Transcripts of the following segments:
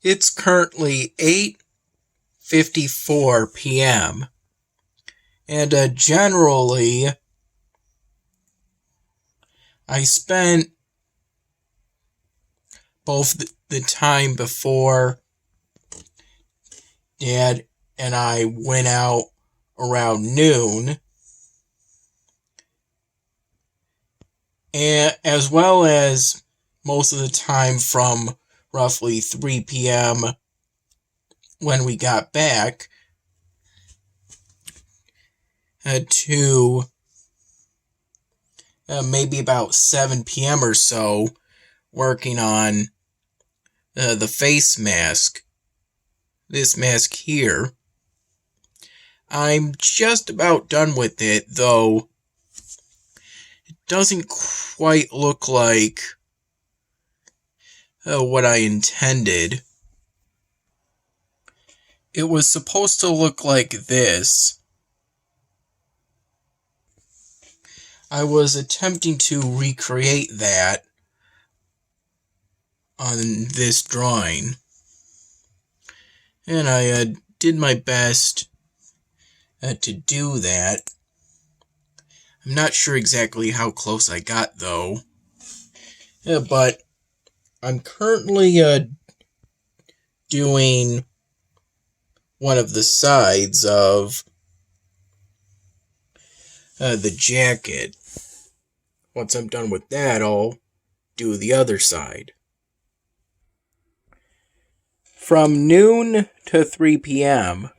It's currently 8:54 p.m. And generally, I spent both the time before Dad and I went out around noon, and as well as most of the time from roughly 3 p.m. when we got back to maybe about 7 p.m. or so, working on the face mask. This mask here. I'm just about done with it, though it doesn't quite look like what I intended. It was supposed to look like this. I was attempting to recreate that on this drawing, and I did my best to do that. I'm not sure exactly how close I got, though. But I'm currently doing one of the sides of the jacket. Once I'm done with that, I'll do the other side. From noon to 3 p.m.,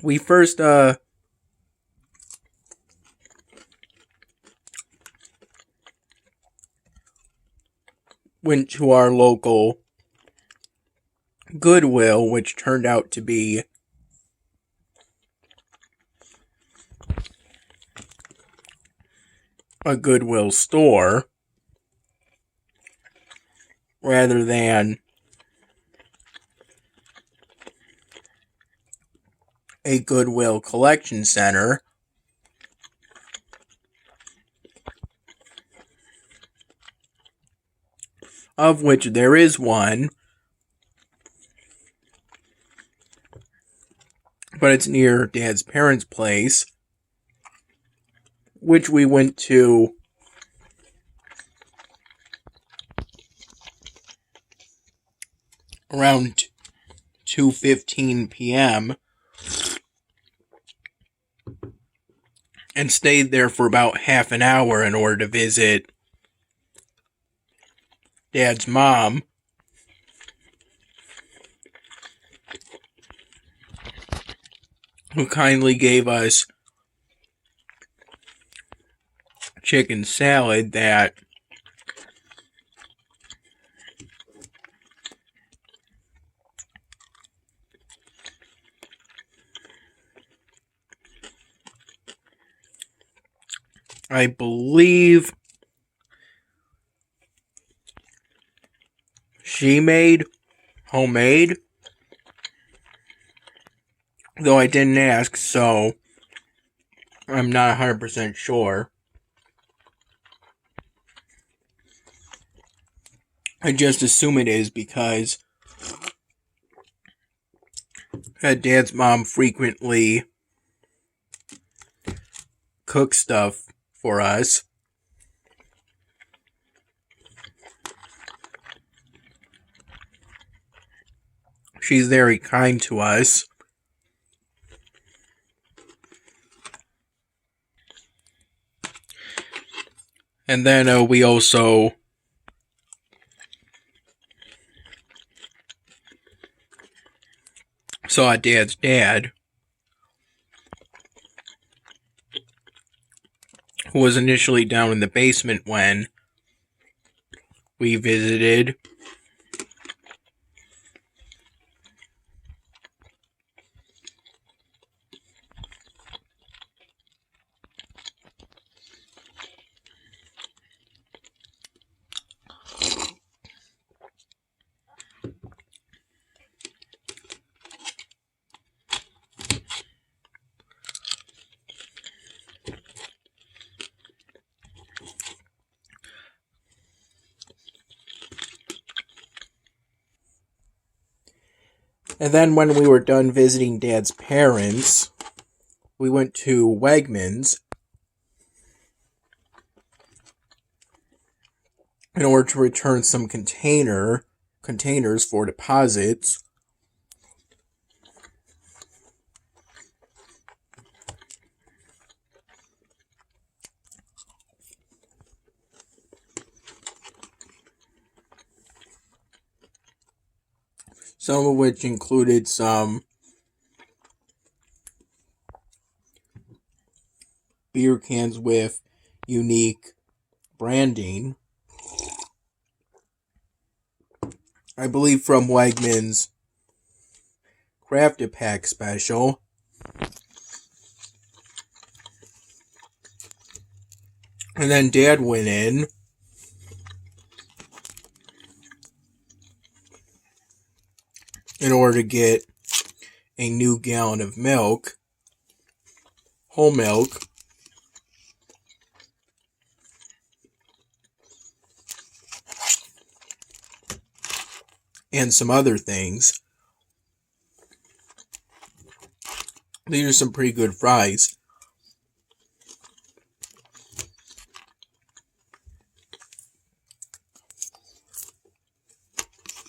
we first went to our local Goodwill, which turned out to be a Goodwill store rather than a Goodwill collection center, of which there is one, but it's near Dad's parents' place, which we went to around 2:15 p.m. and stayed there for about half an hour in order to visit Dad's mom, who kindly gave us chicken salad that I believe she made homemade, though I didn't ask, so I'm not 100% sure. I just assume it is because Dad's mom frequently cooks stuff for us. She's very kind to us. And then we also saw Dad's dad, who was initially down in the basement when we visited. And then when we were done visiting Dad's parents, we went to Wegmans in order to return some containers for deposits. Some of which included some beer cans with unique branding. I believe from Wegmans Crafted Pack Special. And then Dad went in order to get a new gallon of milk, whole milk, and some other things. These are some pretty good fries.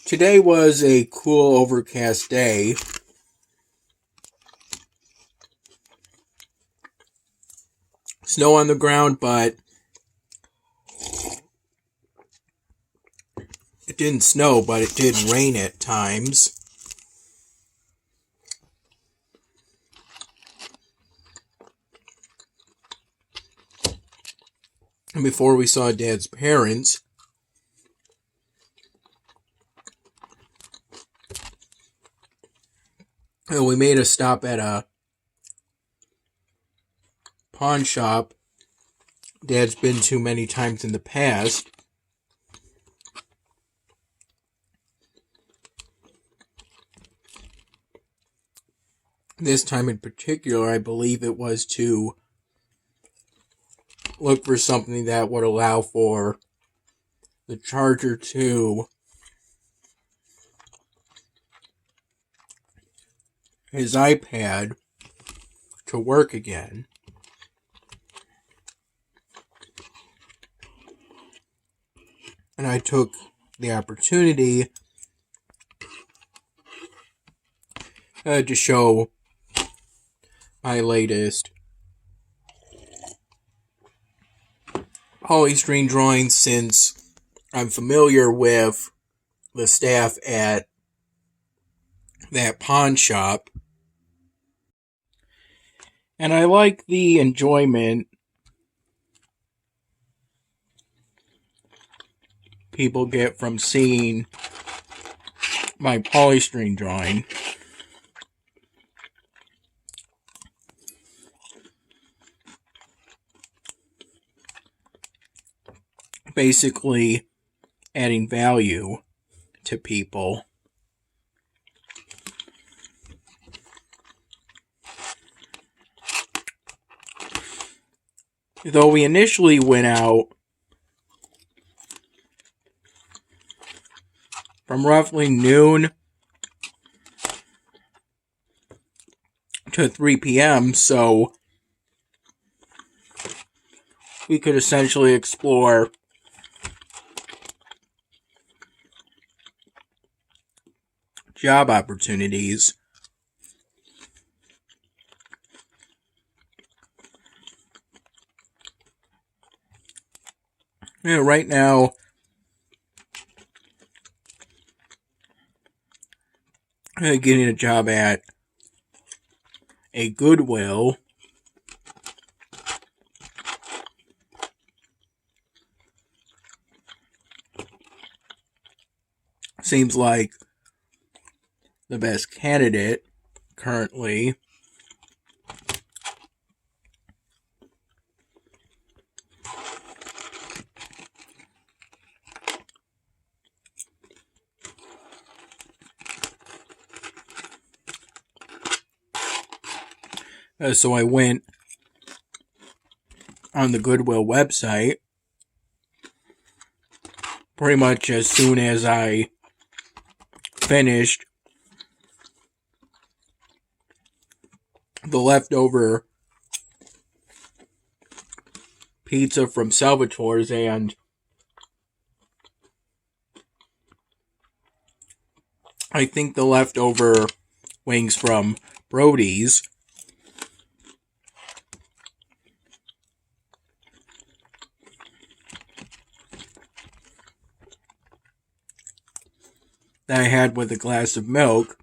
Today was a cool, overcast day. Snow on the ground, but it didn't snow, but it did rain at times. And before we saw Dad's parents, we made a stop at a pawn shop Dad's been to many times in the past. This time in particular, I believe it was to look for something that would allow for the charger to his iPad to work again. And I took the opportunity to show my latest polystyrene drawings, since I'm familiar with the staff at that pawn shop. And I like the enjoyment people get from seeing my polystyrene drawing. Basically adding value to people. Though we initially went out from roughly noon to 3 p.m., so we could essentially explore job opportunities. Right now, getting a job at a Goodwill seems like the best candidate currently. So I went on the Goodwill website pretty much as soon as I finished the leftover pizza from Salvatore's and I think the leftover wings from Brody's. That I had with a glass of milk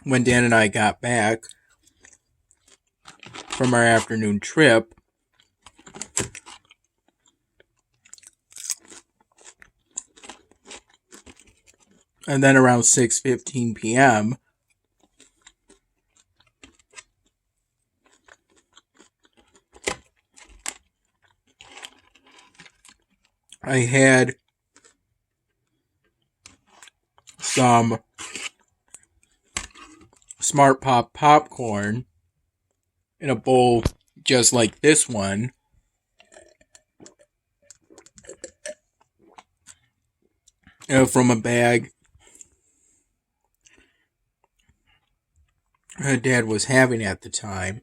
when Dan and I got back from our afternoon trip. And then around 6:15 p.m., I had some Smart Pop popcorn in a bowl just like this one. From a bag her dad was having at the time.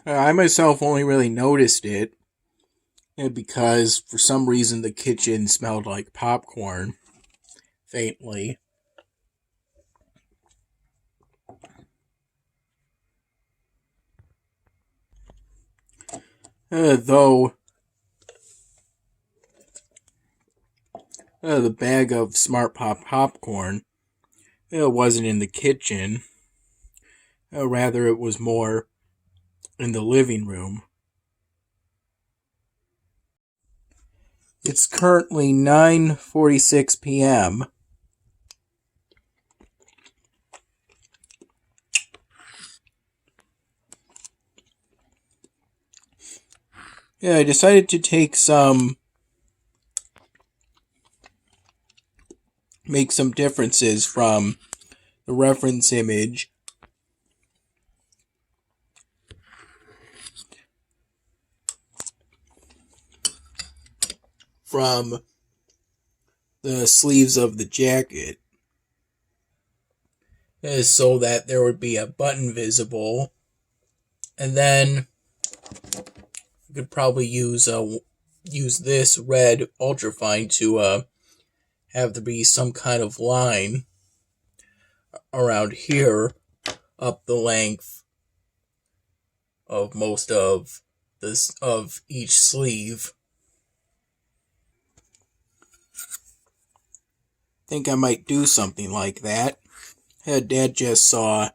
I myself only really noticed it because for some reason the kitchen smelled like popcorn, faintly. Though the bag of Smart Pop popcorn wasn't in the kitchen. Rather, it was more in the living room. It's currently 9:46 p.m. I decided to make some differences from the reference image from the sleeves of the jacket, so that there would be a button visible, and then you could probably use this red ultrafine to have there be some kind of line around here up the length of most of each sleeve. Think I might do something like that. Dad just saw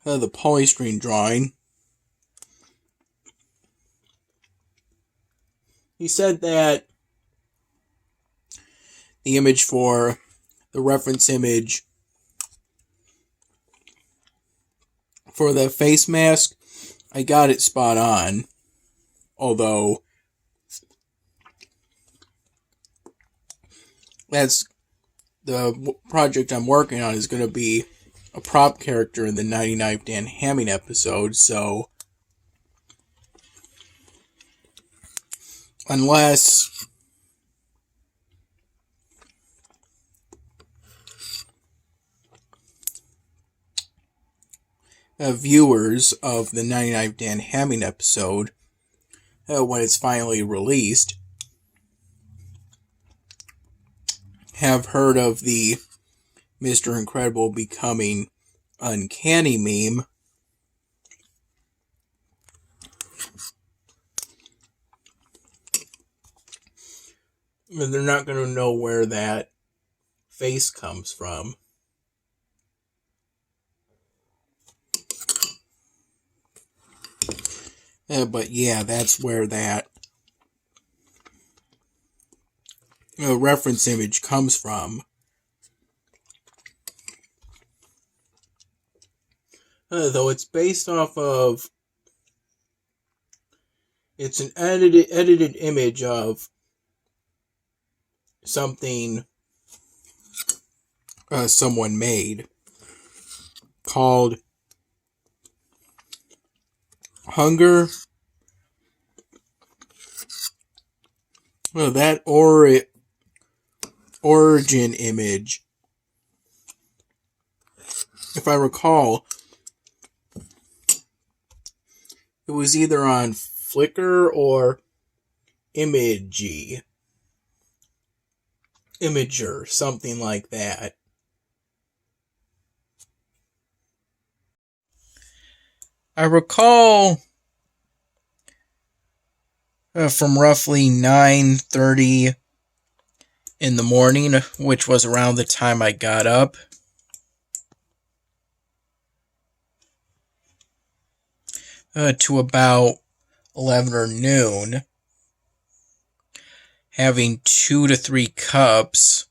the polystyrene drawing. He said that the image for the reference image for the face mask, I got it spot on. Although that's the project I'm working on is going to be a prop character in the 99 Dan Hamming episode, so unless viewers of the 99 Dan Hamming episode, when it's finally released, have heard of the Mr. Incredible becoming uncanny meme, and they're not going to know where that face comes from. But yeah, that's where that reference image comes from. Though it's based off of... It's an edited image of something someone made called Hunger Well, that origin image, if I recall, it was either on Flickr or Imager, something like that. I recall from roughly 9:30 in the morning, which was around the time I got up, to about 11 or noon, having 2 to 3 cups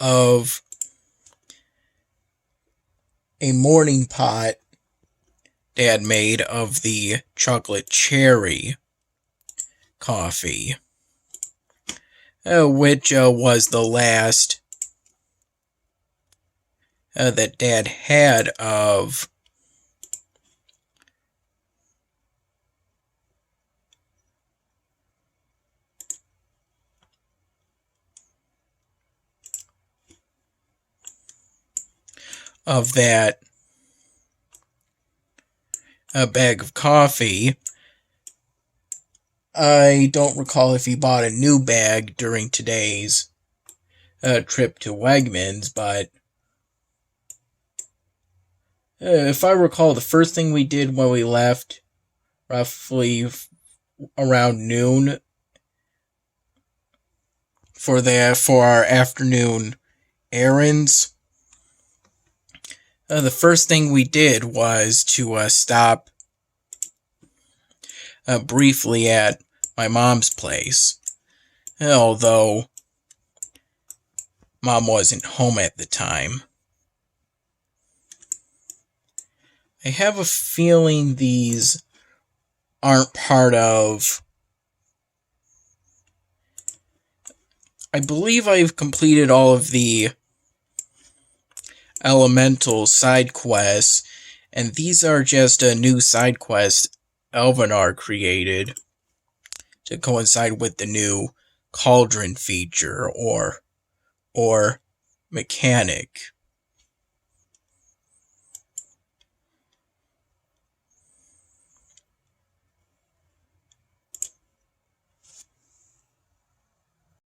of a morning pot Dad made of the chocolate cherry coffee, which was the last that Dad had of that bag of coffee. I don't recall if he bought a new bag during today's trip to Wegmans, but if I recall, the first thing we did when we left, roughly around noon, for our afternoon errands, the first thing we did was to stop briefly at my mom's place, although Mom wasn't home at the time. I have a feeling these aren't part of... I believe I've completed all of the elemental side quests, and these are just a new side quest Elvenar created to coincide with the new cauldron feature or mechanic.